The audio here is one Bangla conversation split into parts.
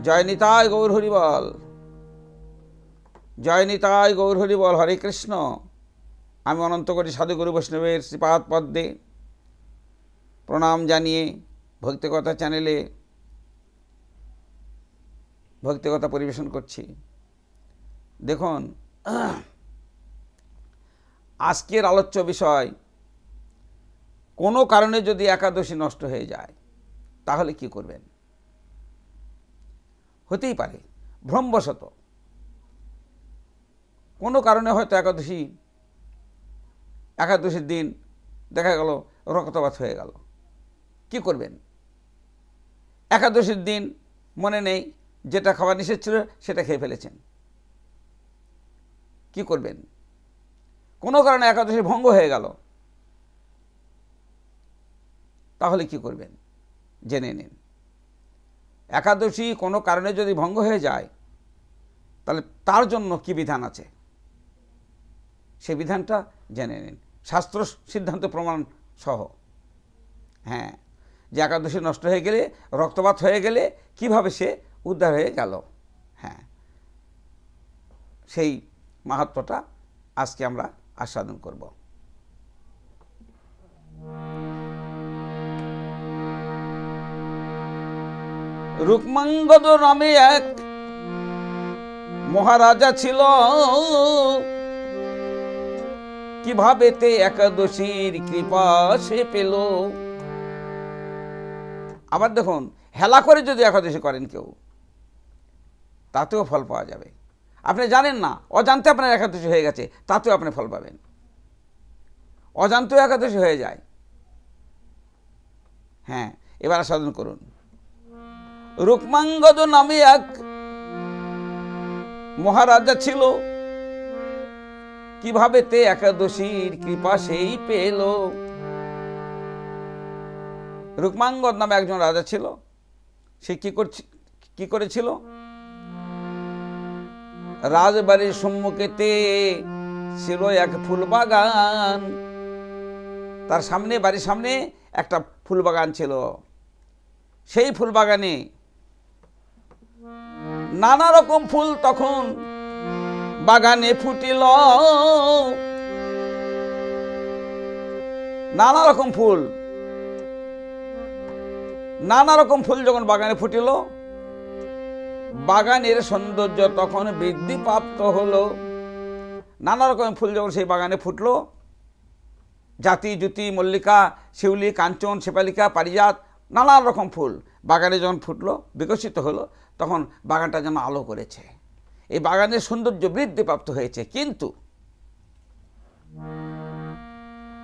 জয় নিতাই গৌর হরি বল, জয় নিতাই গৌর হরি বল। হরে কৃষ্ণ। আমি অনন্ত কোটি সাধুগুরু বৈষ্ণবের শ্রীপাদ পদ্মে প্রণাম জানিয়ে ভক্তিকথা চ্যানেলে ভক্তিকথা পরিবেশন করছি। দেখুন, আজকের আলোচ্য বিষয়, কোনো কারণে যদি একাদশী নষ্ট হয়ে যায় তাহলে কি করবেন। হতেই পারে ভ্রমবশত কোনো কারণে হয়তো একাদশীর দিন দেখা গেল রক্তপাত হয়ে গেল। কি করবেন? একাদশীর দিন মনে নেই, যেটা খাওয়া নিষেধ ছিল সেটা খেয়ে ফেলেছেন। কি করবেন? কোনো কারণে একাদশী ভঙ্গ হয়ে গেল, তাহলে কি করবেন জেনে নিন। একাদশী কোনো কারণে যদি ভঙ্গ হয়ে যায় তাহলে তার জন্য কি বিধান আছে সেই বিধানটা জেনে নিন, শাস্ত্র সিদ্ধান্ত প্রমাণ সহ। হ্যাঁ, যে একাদশী নষ্ট হয়ে গেলে, রক্তপাত হয়ে গেলে কিভাবে সে উদ্ধার হয়ে গেল। হ্যাঁ, সেই মাহাত্ম্যটা আজকে আমরা আস্বাদন করব। রুক্মাঙ্গদ নামে এক মহারাজা ছিল, কিভাবে তে একাদশীর কৃপা সে পেল। আবার দেখুন, হেলা করে যদি একাদশী করেন কেউ, তাতেও ফল পাওয়া যাবে। আপনি জানেন না, অজান্তে আপনার একাদশী হয়ে গেছে, তাতেও আপনি ফল পাবেন। অজান্তেও একাদশী হয়ে যায়। হ্যাঁ, এবার আস্বাদন করুন। রুক্মাঙ্গদ নামে এক মহারাজা ছিল, কিভাবে তে একাদশীর কৃপা সেই পেল। রুক্মাঙ্গদ নামে একজন রাজা ছিল। সে কি করেছিল? রাজবাড়ির সম্মুখেতে ছিল এক ফুল বাগান। তার সামনে, বাড়ির সামনে একটা ফুল বাগান ছিল। সেই ফুল বাগানে নানা রকম ফুল তখন বাগানে ফুটিল। নানা রকম ফুল যখন বাগানে ফুটিল, বাগানের সৌন্দর্য তখন বৃদ্ধি প্রাপ্ত হলো। নানা রকম ফুল যখন সেই বাগানে ফুটলো, জাতি জুতি, মল্লিকা, শিউলি, কাঞ্চন, শেফালিকা, পারিজাত, নানা রকম ফুল বাগানে যখন ফুটলো, বিকশিত হলো, তখন বাগানটা যেন আলো করেছে। এই বাগানের সৌন্দর্য বৃদ্ধি প্রাপ্ত হয়েছে। কিন্তু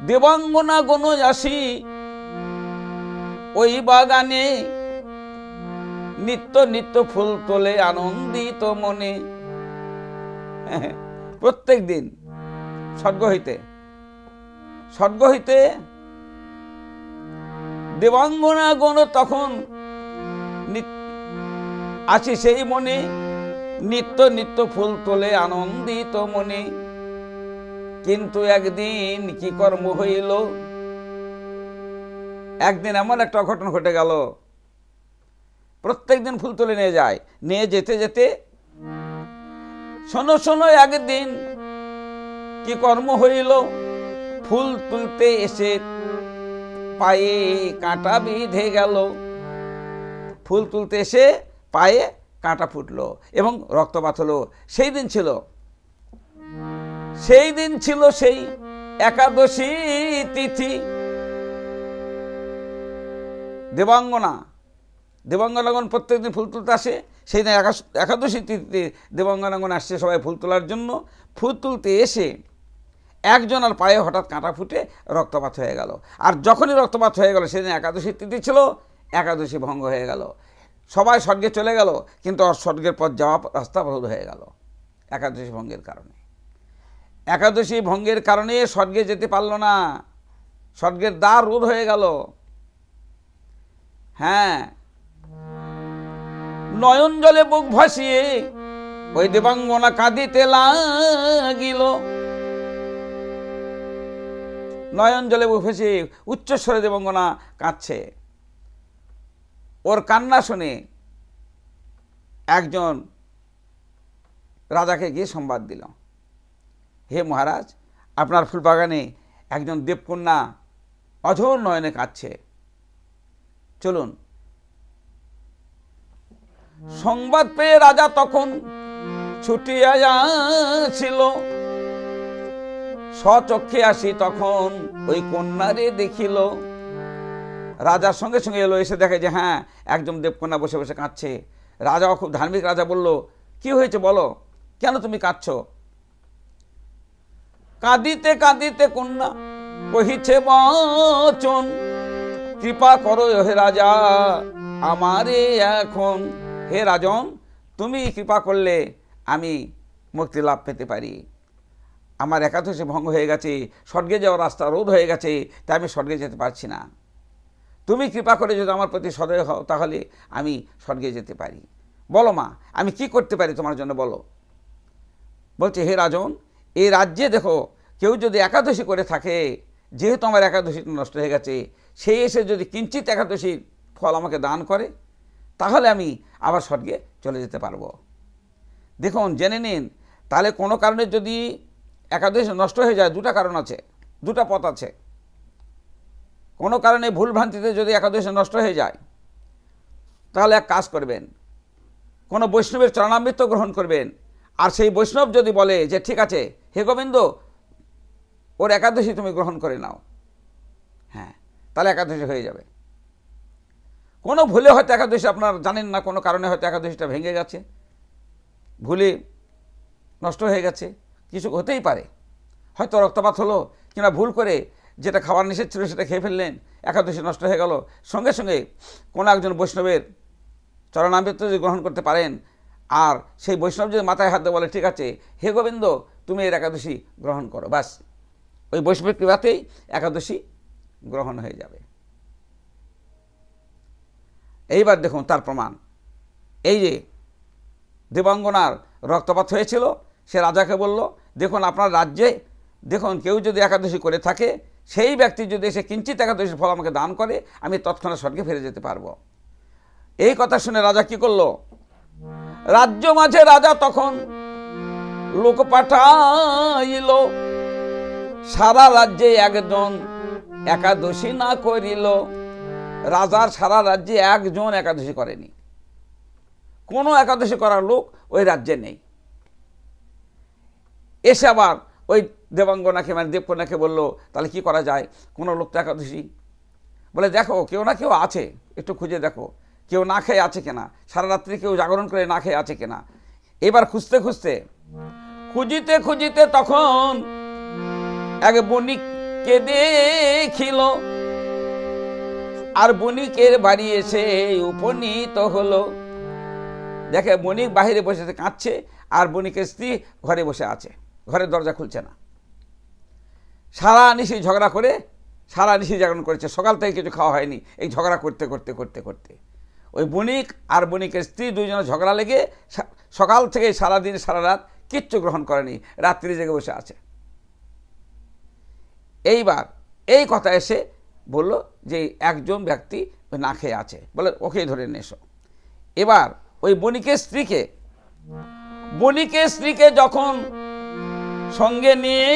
দেবাঙ্গনা গণযাসী ওই বাগানে নিত্য নিত্য ফুল তোলে আনন্দিত মনে। প্রত্যেক দিন স্বর্গ হইতে দেবাঙ্গনা গণ তখন আছে সেই মনে, নিত্য নিত্য ফুল তোলে আনন্দিত মনে। কিন্তু একদিন কি কর্ম হইল? একদিন এমন একটা অঘটন ঘটে গেল। প্রত্যেক দিন ফুল তুলে নিয়ে যায়, নিয়ে যেতে যেতে শোনো একদিন কি কর্ম হইল? ফুল তুলতে এসে পায়ে কাঁটা বিঁধে গেল। ফুল তুলতে এসে পায়ে কাঁটা ফুটলো এবং রক্তপাত হলো। সেই দিন ছিল সেই একাদশী তিথি। দেবাঙ্গনাগণ প্রত্যেকদিন ফুল তুলতে আসে। সেই দিন একাদশী তিথিতে দেবাঙ্গনাগণ আসছে সবাই ফুল তোলার জন্য। ফুল তুলতে এসে একজনের পায়ে হঠাৎ কাঁটা ফুটে রক্তপাত হয়ে গেল। আর যখনই রক্তপাত হয়ে গেল, সেদিন একাদশী তিথি ছিল, একাদশী ভঙ্গ হয়ে গেল। সবাই স্বর্গে চলে গেল, কিন্তু স্বর্গের পথ যাওয়া রাস্তা বন্ধ হয়ে গেল একাদশী ভঙ্গের কারণে। একাদশী ভঙ্গের কারণে স্বর্গে যেতে পারল না, স্বর্গের দ্বার রোধ হয়ে গেল। হ্যাঁ, নয়ন জলে বুক ভাসিয়ে ওই দেবাঙ্গনা কাঁদিতে লাগিল। নয়ন জলে বুক ভাসিয়ে উচ্চস্বরে দেবাঙ্গনা কাঁদছে। ওর কান্না শুনে একজন রাজাকে গিয়ে সংবাদ দিল, হে মহারাজ, আপনার ফুলবাগানে একজন দেবকন্যা অঝোর নয়নে কাঁদছে, চলুন। সংবাদ পেয়ে রাজা তখন ছুটিয়া ছিল, স্বচক্ষে আসি তখন ওই কন্যারে দেখিল। রাজার সঙ্গে সঙ্গে এলো, এসে দেখে যে হ্যাঁ একজন দেবকন্যা বসে বসে কাঁদছে। রাজাও খুব ধার্মিক রাজা, বলল, কি হয়েছে বলো, কেন তুমি কাঁদছ? কাঁদিতে কাঁদিতে কন্যা কহিছে বচন, কৃপা করো হে রাজা আমারে এখন। হে রাজন, তুমি কৃপা করলে আমি মুক্তি লাভ পেতে পারি। আমার একাদশী ভঙ্গ হয়ে গেছে, স্বর্গে যাওয়ার রাস্তা রোধ হয়ে গেছে, তাই আমি স্বর্গে যেতে পারছি না। তুমি কৃপা করে যদি আমার প্রতি সদয় হও তাহলে আমি স্বর্গে যেতে পারি। বলো মা, আমি কি করতে পারি তোমার জন্য, বলো। বলছে, হে রাজন, এই রাজ্যে দেখো কেউ যদি একাদশী করে থাকে, যেহেতু আমার একাদশী নষ্ট হয়ে গেছে, সেই এসে যদি কিঞ্চিত একাদশীর ফল আমাকে দান করে তাহলে আমি আবার স্বর্গে চলে যেতে পারবো। দেখুন, জেনে নিন, তাহলে কোনো কারণে যদি একাদশী নষ্ট হয়ে যায়, দুটা কারণ আছে, দুটা পথ আছে। কোনো কারণে ভুলভ্রান্তিতে যদি একাদশী নষ্ট হয়ে যায় তাহলে এক কাজ করবেন, কোনো বৈষ্ণবের চরণামৃত গ্রহণ করবেন। আর সেই বৈষ্ণব যদি বলে যে ঠিক আছে হে গোবিন্দ, ওর একাদশী তুমি গ্রহণ করে নাও, হ্যাঁ, তাহলে একাদশী হয়ে যাবে। কোনো ভুলে হয়তো একাদশী আপনার জানেন না, কোনো কারণে হয়তো একাদশীটা ভেঙে গেছে, ভুলে নষ্ট হয়ে গেছে, কিছু হতেই পারে, হয়তো রক্তপাত হলো, কিংবা ভুল করে যেটা খাবার নিষেধ ছিল সেটা খেয়ে ফেললেন, একাদশী নষ্ট হয়ে গেল। সঙ্গে সঙ্গে কোনো একজন বৈষ্ণবের চরণামৃত যদি গ্রহণ করতে পারেন, আর সেই বৈষ্ণব যদি মাথায় হাত দিয়ে বলে ঠিক আছে হে গোবিন্দ তুমি এর একাদশী গ্রহণ করো, বাস ওই বৈষ্ণবের কৃপাতেই একাদশী গ্রহণ হয়ে যাবে। এইবার দেখুন তার প্রমাণ, এই যে দেবাঙ্গনার রক্তপাত হয়েছিল, সে রাজাকে বলল, দেখুন আপনার রাজ্যে দেখুন কেউ যদি একাদশী করে থাকে, সেই ব্যক্তি যদি এসে কিঞ্চিত একাদশীর ফল আমাকে দান করে, আমি তৎক্ষণাৎ স্বর্গে ফিরে যেতে পারবো। এই কথা শুনে রাজা কি করলো, রাজ্য মাঝে রাজা তখন লোক পাঠাইল, সারা রাজ্যে একজন একাদশী না করিল। রাজার সারা রাজ্যে একজন একাদশী করেনি, কোনো একাদশী করার লোক ওই রাজ্যে নেই। এসে আবার ওই দেবাঙ্গনাকে মানে দেবকন্যাকে বলল, তাহলে কি করা যায়, কোনো লোক তো একাদশী, বলে দেখো কেউ না কেউ আছে, একটু খুঁজে দেখো কেউ না খেয়ে আছে কিনা, সারা রাত্রি কেউ জাগরণ করে না খেয়ে আছে কিনা। এবার খুঁজতে খুঁজতে খুঁজিতে খুঁজিতে তখন এক বণিককে দেখিল, আর বণিকের বাড়ি এসে উপনীত হলো। দেখে বণিক বাহিরে বসে কাঁদছে, আর বণিকের স্ত্রী ঘরে বসে আছে, ঘরের দরজা খুলছে না। সারা নিশি ঝগড়া করে, সারা নিশি জাগরণ করেছে, সকাল থেকে কিছু খাওয়া হয়নি, এই ঝগড়া করতে করতে করতে করতে ওই বণিক আর বণিকের স্ত্রী দুইজনে ঝগড়া লেগে সকাল থেকে সারাদিন সারা রাত কিচ্ছু গ্রহণ করেনি, রাত্রি জেগে বসে আছে। এইবার এই কথা এসে বলল যে একজন ব্যক্তি না খেয়ে আছে, বলে ওকে ধরে নিয়ে এসো। এবার ওই বণিকের স্ত্রীকে যখন সঙ্গে নিয়ে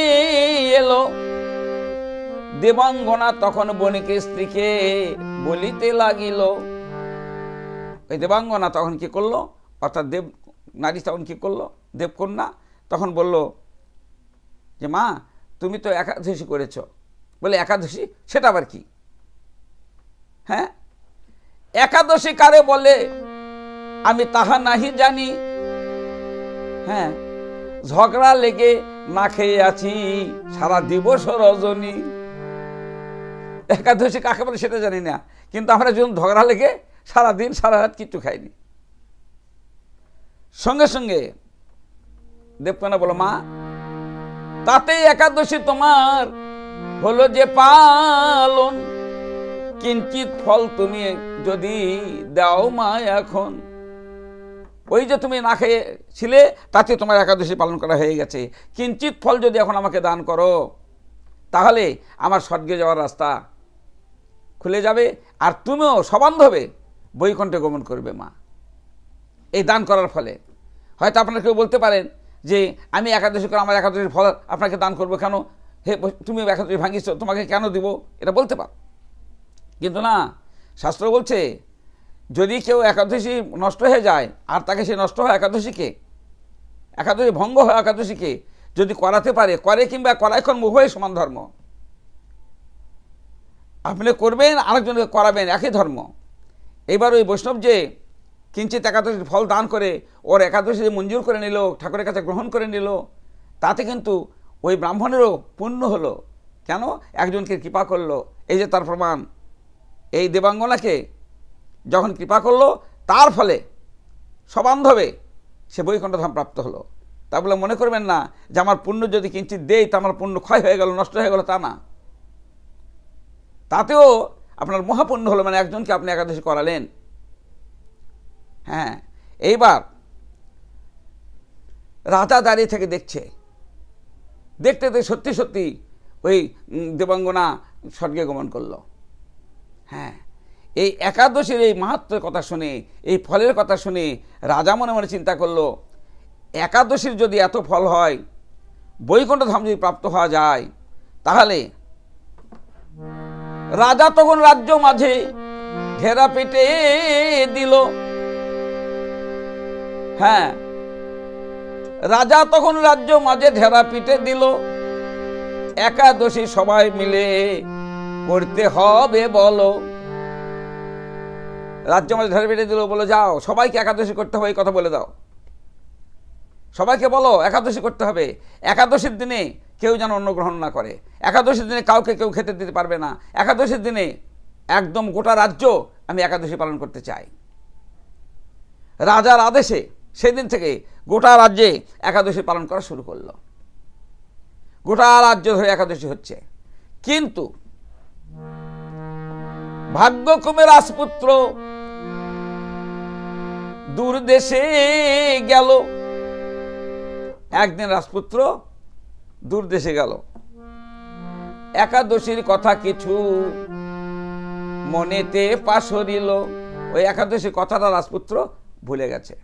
এলো দেবাঙ্গনা, তখন বণিকের স্ত্রীকে বলিতে লাগিল। ওই দেবাঙ্গনা তখন কি করলো, অর্থাৎ দেব নারী তখন কি করলো, দেবকন্যা তখন বলল যে মা তুমি তো একাদশী করেছ। বলে একাদশী, সেটা আবার কি? হ্যাঁ, একাদশী কারে বলে আমি তাহা নাহি জানি। হ্যাঁ, ঝগড়া লেগে না খেয়ে আছি সারা দিবস রজনী, একাদশী কাকে বলে সেটা জানি না, কিন্তু আমরা যখন ঝগড়া লেগে সারাদিন সারা রাত কিচ্ছু খাইনি। সঙ্গে সঙ্গে দেবকন্যা বলো, মা তাতেই একাদশী তোমার হলো যে পালন, কিঞ্চিত ফল তুমি যদি দাও মা এখন। ওই যে তুমি না খেয়েছিলে তাতে তোমার একাদশী পালন করা হয়ে গেছে, কিঞ্চিত ফল যদি এখন আমাকে দান করো তাহলে আমার স্বর্গে যাওয়ার রাস্তা খুলে যাবে, আর তুমিও সবান্ধবে বৈকুণ্ঠে গমন করবে মা। এই দান করার ফলে। হয়তো আপনারা কেউ বলতে পারেন যে আমি একাদশী করে আমার একাদশীর ফল আপনাকে দান করবো কেন, হে তুমি একাদশী ভাঙিয়েছ, তোমাকে কেন দিব, এটা বলতে পার। কিন্তু না, শাস্ত্র বলছে যদি কেউ একাদশী নষ্ট হয়ে যায় আর তাকে সে নষ্ট হয় একাদশীকে, একাদশী ভঙ্গ হয় একাদশীকে যদি করাতে পারে, করে কিংবা করায় কর্ম উভয় সমান ধর্ম। আপনি করবেন, আরেকজনকে করাবেন, একই ধর্ম। এবার ওই বৈষ্ণব যে কিঞ্চিত একাদশীর ফল দান করে ওর একাদশী মঞ্জুর করে নিল, ঠাকুরের কাছে গ্রহণ করে নিল, তাতে কিন্তু ওই ব্রাহ্মণেরও পুণ্য হলো। কেন? একজনকে কৃপা করলো। এই যে তার প্রমাণ, এই দেবাঙ্গনাকে যখন কৃপা করলো তার ফলে সবান্ধবে সে বৈকুণ্ঠ ধাম প্রাপ্ত হলো। তা বলে মনে করবেন না যে আমার পুণ্য যদি কিঞ্চিত দেই তা আমার পুণ্য ক্ষয় হয়ে গেল, নষ্ট হয়ে গেল, তা না। তাতেও আপনার মহাপুণ্য হলো, মানে একজনকে আপনি একাদশী করালেন। হ্যাঁ, এইবার রাজা দাঁড়িয়ে থেকে দেখছে, দেখতে দেখতে সত্যি সত্যি ওই দেবাঙ্গনা স্বর্গে গমন করলো। হ্যাঁ, এই একাদশীর এই মাহাত্ম্যের কথা শুনে, এই ফলের কথা শুনে রাজা মনে মনে চিন্তা করলো, একাদশীর যদি এত ফল হয়, বৈকুণ্ঠ ধাম যদি প্রাপ্ত হওয়া যায়, তাহলে রাজা তখন রাজ্য মাঝে ঘেরা পেটে দিল। হ্যাঁ, রাজা তখন রাজ্য মাঝে ঢেরা পিটে দিল, একাদশী সবাই মিলে করতে হবে বলো। রাজ্য মাঝে ঢেরা পিটে দিল, বলো যাও সবাইকে একাদশী করতে হবে, এই কথা বলে দাও, সবাইকে বলো একাদশী করতে হবে। একাদশীর দিনে কেউ যেন অন্ন গ্রহণ না করে, একাদশীর দিনে কাউকে কেউ খেতে দিতে পারবে না, একাদশীর দিনে একদম গোটা রাজ্য আমি একাদশী পালন করতে চাই। রাজার আদেশে সেদিন থেকে গোটা রাজ্যে একাদশী পালন করা শুরু করলো। গোটা রাজ্য ধরে একাদশী হচ্ছে। কিন্তু ভাগ্যক্রমে রাজপুত্র দূর দেশে গেল। একদিন রাজপুত্র দূর দেশে গেল, একাদশীর কথা কিছু মনেতে পাশরিল। ওই একাদশীর কথাটা রাজপুত্র ভুলে গেছে,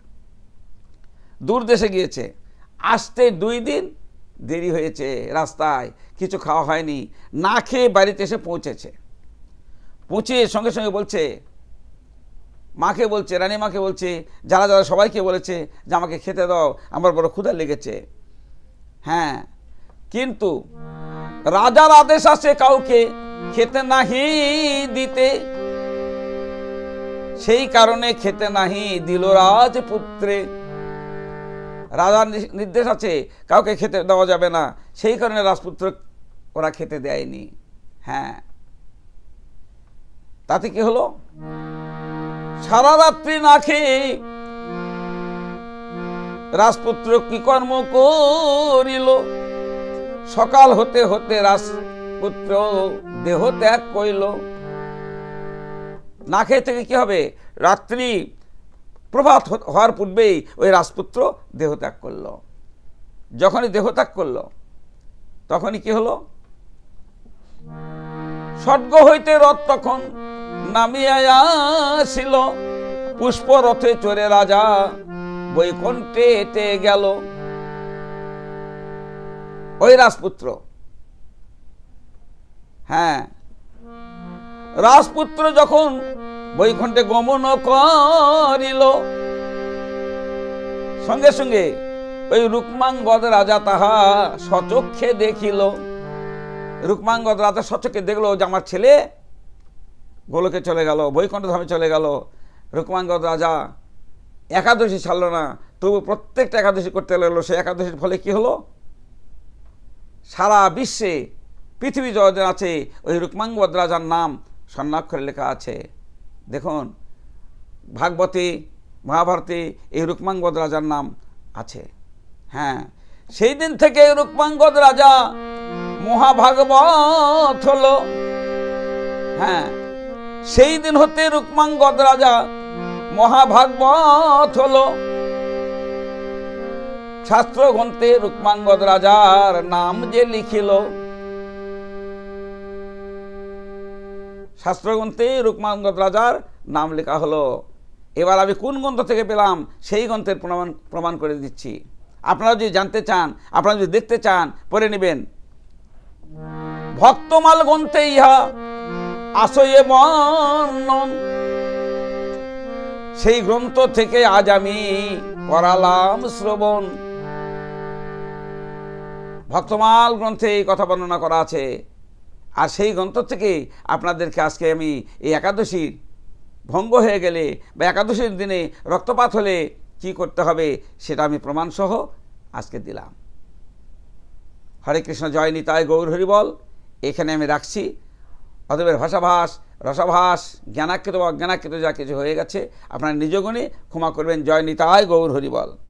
দূর দেশে গিয়েছে, আসতে 2 দিন দেরি হয়েছে, রাস্তায় কিছু খাওয়া হয়নি, না খেয়ে বাড়িতে এসে পৌঁছেছে। পৌঁছে সঙ্গে সঙ্গে বলছে, মাকে বলছে, রানী মাকে বলছে, যারা যারা সবাইকে বলেছে যে আমাকে খেতে দাও, আমার বড় ক্ষুধা লেগেছে। হ্যাঁ, কিন্তু রাজার আদেশ আছে কাউকে খেতে নাহি দিতে, সেই কারণে খেতে নাহি দিল রাজপুত্রে। রাজার নির্দেশ আছে কাউকে খেতে দেওয়া যাবে না, সেই কারণে রাজপুত্র ওরা খেতে দেয়নি। হ্যাঁ, তাতে কি হলো? সারা রাত্রি না খেয়ে রাজপুত্র কি কর্ম করিল? সকাল হতে হতে রাজপুত্র দেহ ত্যাগ করিল। না খেয়ে থেকে কি হবে? রাত্রি প্রভাত হওয়ার পূর্বেই ওই রাজপুত্র দেহ ত্যাগ করল। যখনই দেহ ত্যাগ করল তখনই কি হলো? স্বর্গ হইতে রথ তখন নামিয়া আসিল, পুষ্প রথে চড়ে রাজা বৈকুণ্ঠে গেল। ওই রাজপুত্র, হ্যাঁ, রাজপুত্র যখন বৈকুণ্ঠে গমন করিল, সঙ্গে সঙ্গে ওই রুক্মাঙ্গদ রাজা তাহা সচক্ষে দেখিল। রুক্মাঙ্গদ রাজা সচক্ষে দেখলো যে আমার ছেলে গোলকে চলে গেল, বৈকুণ্ঠ ধামে চলে গেল। রুক্মাঙ্গদ রাজা একাদশী ছাড়ল না, তবু প্রত্যেকটা একাদশী করতে লাগলো। সে একাদশীর ফলে কি হলো? সারা বিশ্বে পৃথিবী জগতে আছে ওই রুক্মাঙ্গদ রাজার নাম স্বর্ণাক্ষরে লেখা আছে। দেখুন, ভাগবতে মহাভারতে এই রুক্মাঙ্গদ রাজার নাম আছে। হ্যাঁ, সেই দিন থেকে রুক্মাঙ্গদ রাজা মহাভাগবত হলো। হ্যাঁ, সেই দিন হতে রুক্মাঙ্গদ রাজা মহাভাগবত হলো। শাস্ত্র গ্রন্থে রুক্মাঙ্গদ রাজার নাম যে লিখিল, শাস্ত্র গ্রন্থে রুক্মাঙ্গদ রাজার নাম লেখা হলো। এবার আমি কোন গ্রন্থ থেকে পেলাম সেই গ্রন্থের প্রমাণ করে দিচ্ছি। আপনারা যদি জানতে চান, আপনারা যদি দেখতে চান, পড়ে নেবেন। ভক্তমাল গ্রন্থে ইহা আসয়ে বর্ণন, সেই গ্রন্থ থেকে আজ আমি করালাম শ্রবণ। ভক্তমাল গ্রন্থে এই কথা বর্ণনা করা আছে, আর সেই গ্রন্থ থেকে আপনাদেরকে আজকে আমি এই একাদশীর ভঙ্গ হয়ে গেলে বা একাদশীর দিনে রক্তপাত হলে কি করতে হবে সেটা আমি প্রমাণসহ আজকে দিলাম। হরে কৃষ্ণ, জয় নিতাই গৌর হরি বল। এখানে আমি রাখছি। অতএব ভাষাভাস, রসাভাস, জ্ঞানাকৃত বা অজ্ঞানাকৃত যা কিছু হয়ে গেছে আপনারা নিজ গুণে ক্ষমা করবেন। জয় নিতাই গৌর হরি বল।